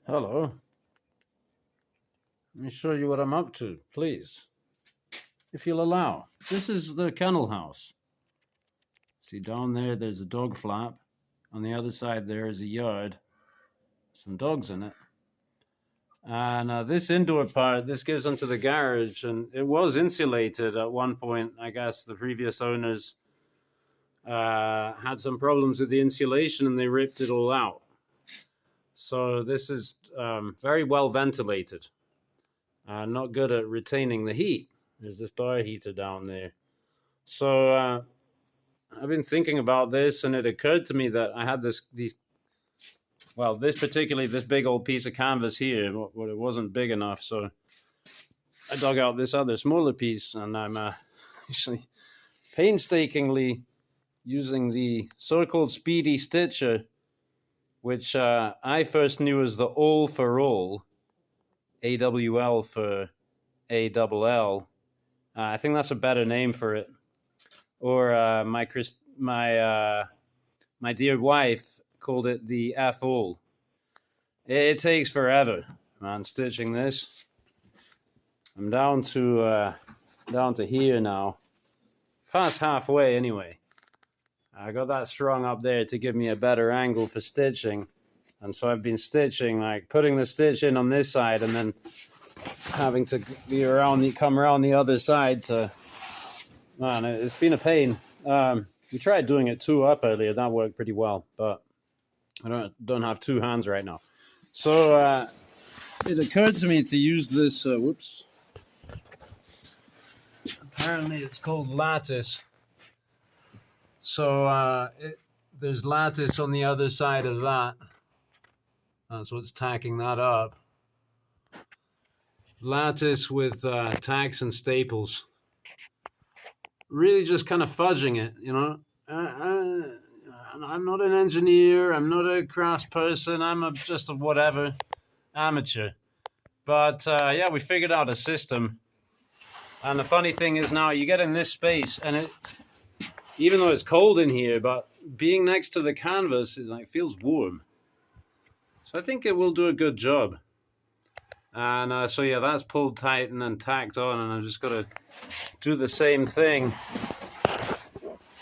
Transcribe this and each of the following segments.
Hello. Let me show you what I'm up to, please. If you'll allow. This is the kennel house. See, down there, there's a dog flap. On the other side, there is a yard. Some dogs in it. And this indoor part, this gives onto the garage, and it was insulated at one point. I guess the previous owners had some problems with the insulation, and they ripped it all out. So this is very well ventilated. Not good at retaining the heat. There's this bar heater down there. So I've been thinking about this, and it occurred to me that I had this big old piece of canvas here, but it wasn't big enough, so I dug out this other smaller piece, and I'm actually painstakingly using the so-called speedy stitcher, which I first knew as the all for all, AWL for ALL. I think that's a better name for it. Or my dear wife called it the F-all. It takes forever, man, stitching this. I'm down to here now, past halfway anyway. I got that strung up there to give me a better angle for stitching, and so I've been stitching, like putting the stitch in on this side and then having to come around the other side to. Man, it's been a pain. We tried doing it two up earlier. That worked pretty well, but I don't have two hands right now. So it occurred to me to use this. Whoops. Apparently, it's called lattice. So there's lattice on the other side of that. That's what's tacking that up. Lattice with tacks and staples. Really just kind of fudging it, you know. I'm not an engineer. I'm not a craftsperson. I'm just a whatever amateur. But yeah, we figured out a system. And the funny thing is now you get in this space, and it, even though it's cold in here, but being next to the canvas is like feels warm. So I think it will do a good job. And so yeah, that's pulled tight and then tacked on, and I've just got to do the same thing.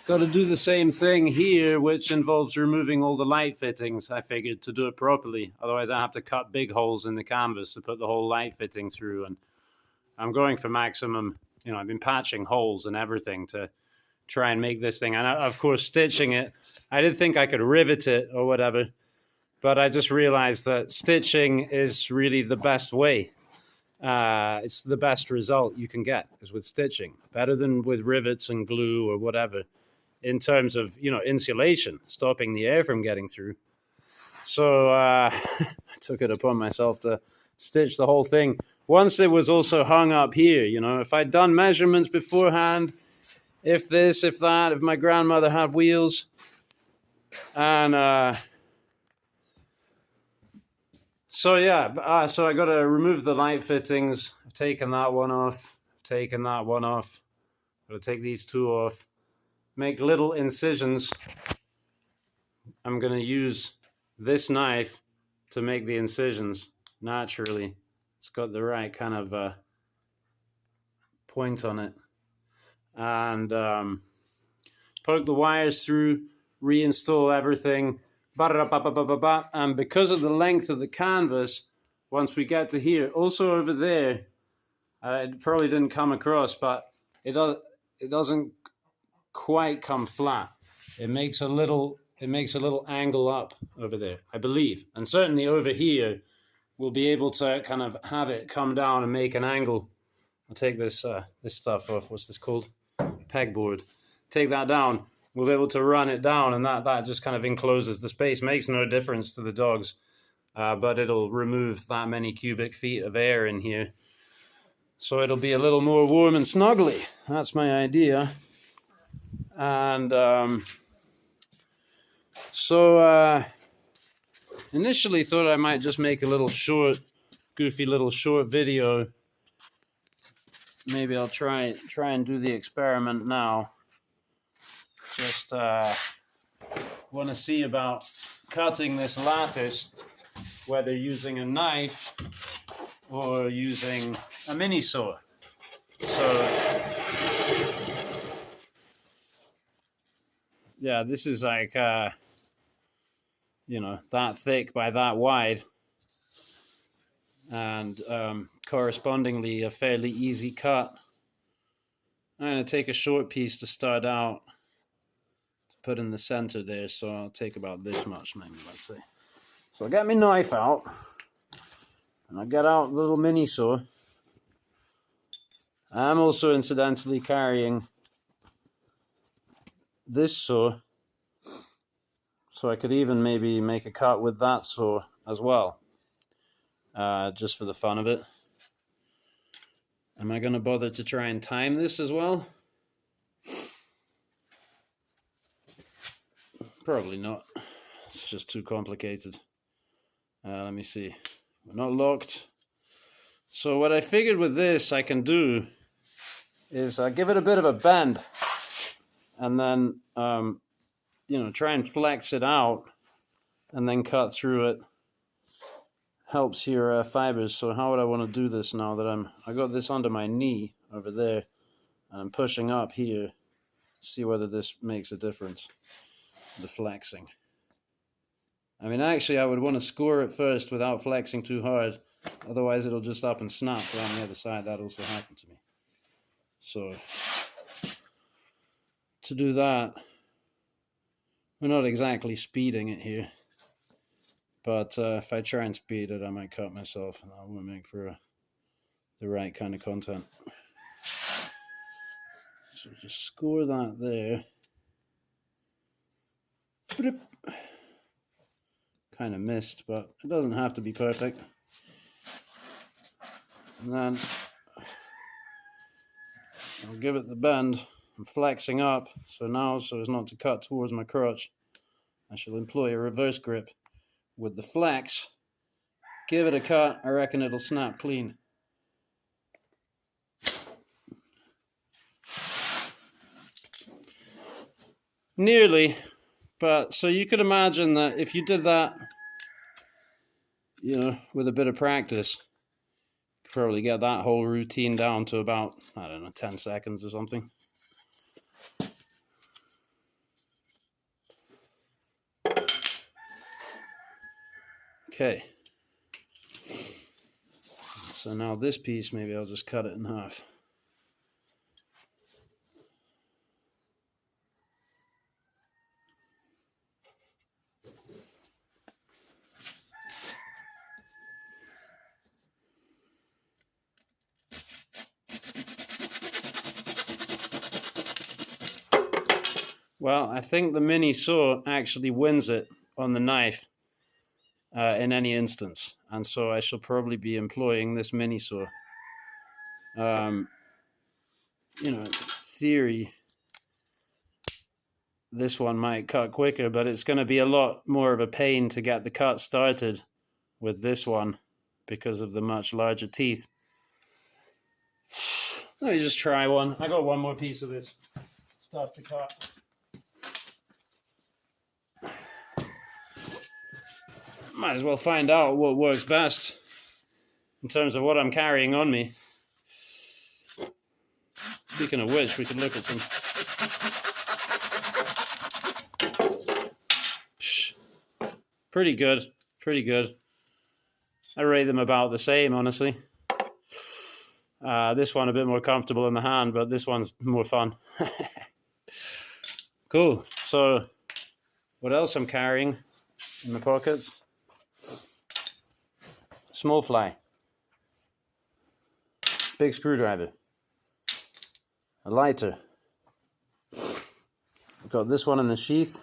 Got to do the same thing here, which involves removing all the light fittings, I figured, to do it properly. Otherwise I have to cut big holes in the canvas to put the whole light fitting through, and I'm going for maximum, you know, I've been patching holes and everything to try and make this thing. And of course, stitching it, I did think I could rivet it or whatever, but I just realized that stitching is really the best way. It's the best result you can get is with stitching, better than with rivets and glue or whatever, in terms of, you know, insulation, stopping the air from getting through. So I took it upon myself to stitch the whole thing. Once it was also hung up here, you know, if I'd done measurements beforehand, if this, if that, if my grandmother had wheels, and so yeah, so I got to remove the light fittings. I've taken that one off. I've taken that one off. Got to take these two off. Make little incisions. I'm going to use this knife to make the incisions naturally. It's got the right kind of point on it. And poke the wires through, reinstall everything. And because of the length of the canvas, once we get to here, also over there, it probably didn't come across, but it doesn't quite come flat. It makes a little angle up over there, I believe, and certainly over here, we'll be able to kind of have it come down and make an angle. I'll take this stuff off. What's this called? Pegboard. Take that down. We'll be able to run it down, and that just kind of encloses the space. Makes no difference to the dogs, but it'll remove that many cubic feet of air in here. So it'll be a little more warm and snuggly. That's my idea. And so initially thought I might just make a little short, goofy little short video. Maybe I'll try and do the experiment now. Just want to see about cutting this lattice whether using a knife or using a mini saw. So yeah, this is like you know, that thick by that wide, and correspondingly a fairly easy cut. I'm going to take a short piece to start out to put in the center there, so I'll take about this much, maybe, let's say. So I get my knife out, and I get out the little mini saw. I'm also incidentally carrying this saw, so I could even maybe make a cut with that saw as well, just for the fun of it. Am I going to bother to try and time this as well? Probably not. It's just too complicated. Let me see. We're not locked. So what I figured with this I can do is give it a bit of a bend, and then you know, try and flex it out, and then cut through it. Helps your fibers. So how would I want to do this now that I got this under my knee over there, and I'm pushing up here? See whether this makes a difference. The flexing. I mean, actually, I would want to score it first without flexing too hard. Otherwise, it'll just up and snap around the other side. That also happened to me. So, to do that, we're not exactly speeding it here. But if I try and speed it, I might cut myself, and that won't make for the right kind of content. So just score that there. Kind of missed, but it doesn't have to be perfect. And then I'll give it the bend. I'm flexing up, so now, so as not to cut towards my crotch, I shall employ a reverse grip. With the flex, give it a cut, I reckon it'll snap clean. Nearly, but so you could imagine that if you did that, you know, with a bit of practice, you could probably get that whole routine down to about, I don't know, 10 seconds or something. Okay. So now this piece, maybe I'll just cut it in half. Well, I think the mini saw actually wins it on the knife in any instance, and so I shall probably be employing this mini saw. You know, in theory, this one might cut quicker, but it's going to be a lot more of a pain to get the cut started with this one because of the much larger teeth. Let me just try one. I got one more piece of this stuff to cut. Might as well find out what works best in terms of what I'm carrying on me. Speaking of which, we could look at some. Pretty good, pretty good. I rate them about the same, honestly. This one a bit more comfortable in the hand, but this one's more fun. Cool. So, what else I'm carrying in my pockets? Small fly, big screwdriver, a lighter. I've got this one in the sheath.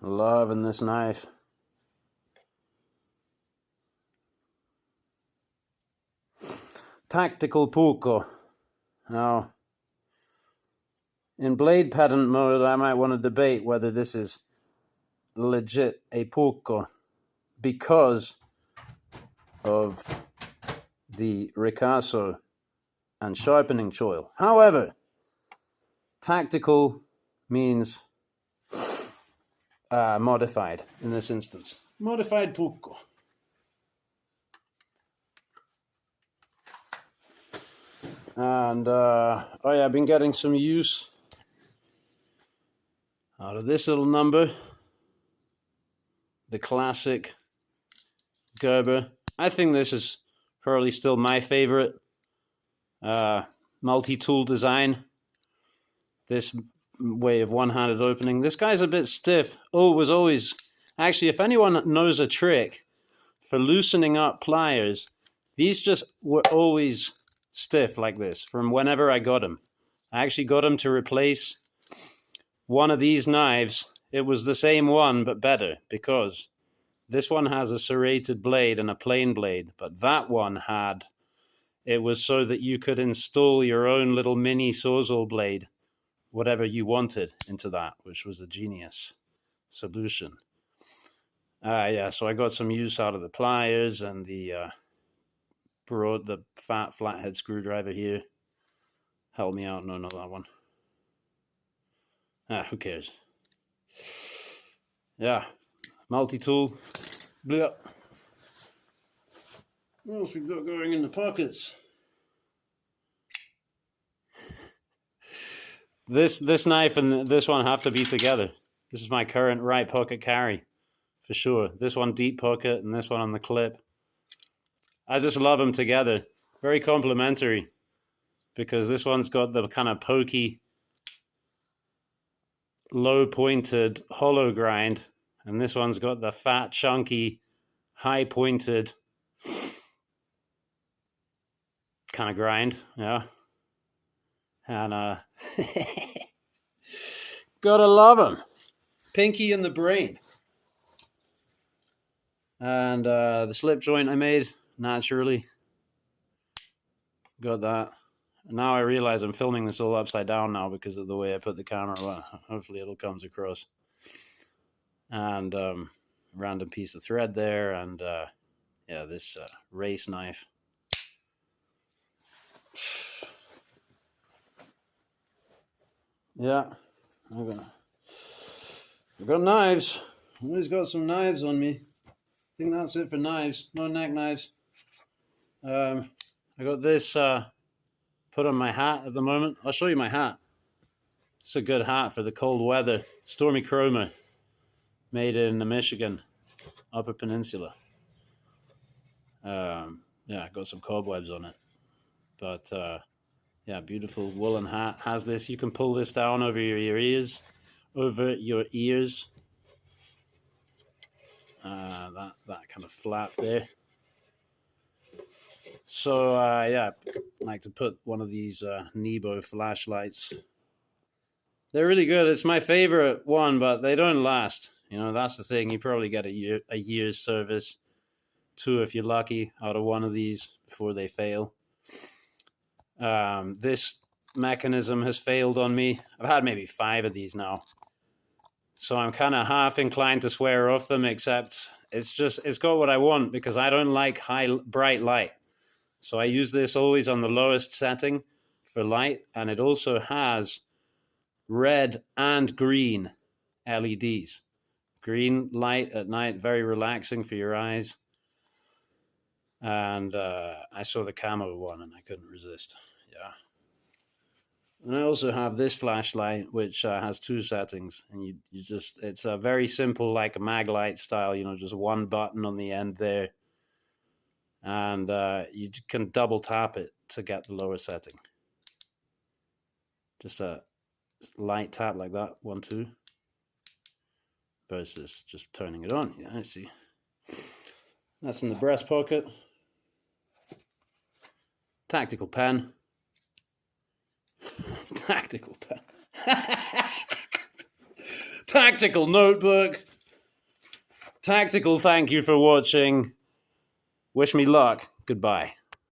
Loving this knife. Tactical puukko. Now, in blade pedant mode, I might want to debate whether this is legit a puukko because of the ricasso and sharpening choil. However, tactical means modified in this instance. Modified poco. And I've been getting some use out of this little number, the classic Gerber. I think this is probably still my favorite multi-tool design. This way of one-handed opening. This guy's a bit stiff. Was always... Actually, if anyone knows a trick for loosening up pliers, these just were always stiff like this from whenever I got them. I actually got them to replace one of these knives. It was the same one, but better, because this one has a serrated blade and a plain blade, but that one had... It was so that you could install your own little mini Sawzall blade, whatever you wanted, into that, which was a genius solution. So I got some use out of the pliers and the fat flathead screwdriver here. Help me out, no, not that one. Who cares? Yeah, multi-tool. Blah. What else we got going in the pockets? This knife and this one have to be together. This is my current right pocket carry, for sure. This one deep pocket and this one on the clip. I just love them together. Very complementary, because this one's got the kind of pokey, low-pointed hollow grind, and this one's got the fat, chunky, high-pointed kind of grind, yeah. And gotta love them. Pinky in the brain. And the slip joint I made naturally. Got that. And now I realize I'm filming this all upside down now because of the way I put the camera. Well, hopefully it'll come across. And random piece of thread there, and this race knife. Yeah, I've got knives. Always got some knives on me. I think that's it for knives. No neck knives. I got this put on my hat at the moment. I'll show you my hat. It's a good hat for the cold weather. Stormy Chroma, made in the Michigan Upper Peninsula. Got some cobwebs on it, but beautiful woolen hat. Has this. You can pull this down over your ears, that kind of flap there. So I like to put one of these Nebo flashlights. They're really good. It's my favorite one, but they don't last. You know, that's the thing. You probably get a year's service, 2 if you're lucky, out of one of these before they fail. This mechanism has failed on me. I've had maybe 5 of these now. So I'm kind of half inclined to swear off them, except it's got what I want, because I don't like bright light. So I use this always on the lowest setting for light, and it also has red and green LEDs. Green light at night, very relaxing for your eyes. And I saw the camo one and I couldn't resist. Yeah. And I also have this flashlight, which has 2 settings, and it's a very simple, like a mag light style, just one button on the end there. And you can double tap it to get the lower setting. Just a light tap like that, 1, 2, versus just turning it on. Yeah, I see. That's in the breast pocket. Tactical pen. Tactical pen. Tactical notebook. Tactical thank you for watching. Wish me luck. Goodbye.